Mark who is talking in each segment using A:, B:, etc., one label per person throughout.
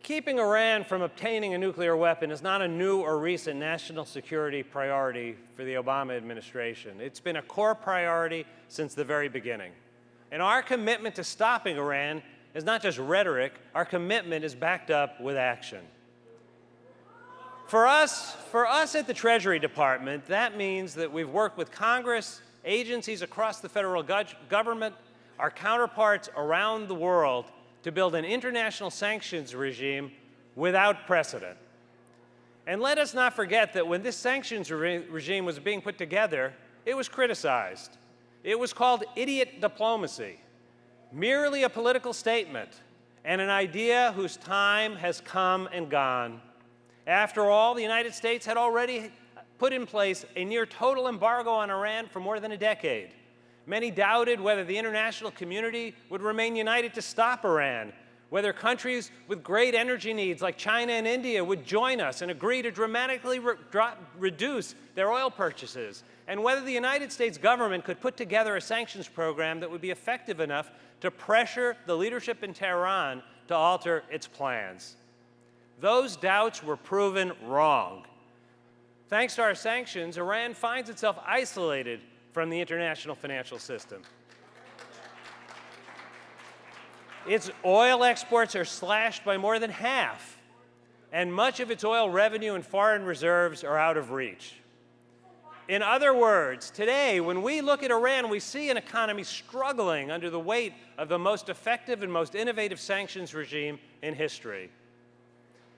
A: Keeping Iran from obtaining a nuclear weapon is not a new or recent national security priority for the Obama administration. It's been a core priority since the very beginning. And our commitment to stopping Iran is not just rhetoric. Our commitment is backed up with action. For us at the Treasury Department, that means that we've worked with Congress, agencies across the federal government, our counterparts around the world to build an international sanctions regime without precedent. And let us not forget that when this sanctions regime was being put together, it was criticized. It was called idiot diplomacy, merely a political statement and an idea whose time has come and gone. After all, the United States had already put in place a near total embargo on Iran for more than a decade. Many doubted whether the international community would remain united to stop Iran, whether countries with great energy needs like China and India would join us and agree to dramatically reduce their oil purchases, and whether the United States government could put together a sanctions program that would be effective enough to pressure the leadership in Tehran to alter its plans. Those doubts were proven wrong. Thanks to our sanctions, Iran finds itself isolated from the international financial system. Its oil exports are slashed by more than half, and much of its oil revenue and foreign reserves are out of reach. In other words, today, when we look at Iran, we see an economy struggling under the weight of the most effective and most innovative sanctions regime in history.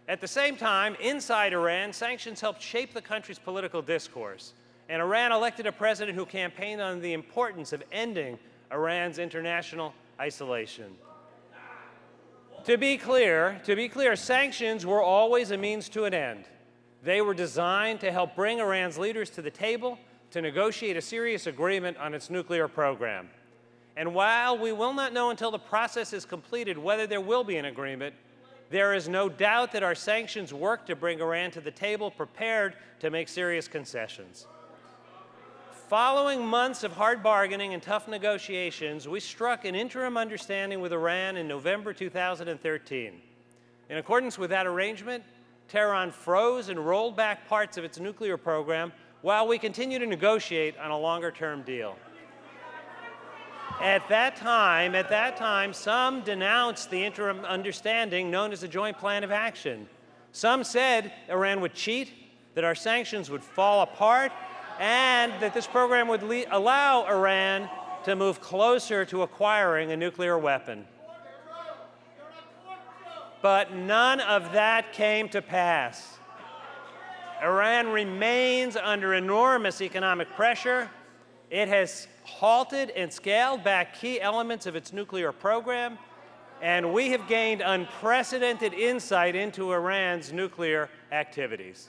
A: At the same time, inside Iran, sanctions helped shape the country's political discourse. And Iran elected a president who campaigned on the importance of ending Iran's international isolation. To be clear, sanctions were always a means to an end. They were designed to help bring Iran's leaders to the table to negotiate a serious agreement on its nuclear program. And while we will not know until the process is completed whether there will be an agreement, there is no doubt that our sanctions work to bring Iran to the table prepared to make serious concessions. Following months of hard bargaining and tough negotiations, we struck an interim understanding with Iran in November 2013. In accordance with that arrangement, Tehran froze and rolled back parts of its nuclear program while we continue to negotiate on a longer-term deal. At that time, some denounced the interim understanding known as the Joint Plan of Action. Some said Iran would cheat, that our sanctions would fall apart, and that this program would allow Iran to move closer to acquiring a nuclear weapon. But none of that came to pass. Iran remains under enormous economic pressure. It has halted and scaled back key elements of its nuclear program, and we have gained unprecedented insight into Iran's nuclear activities.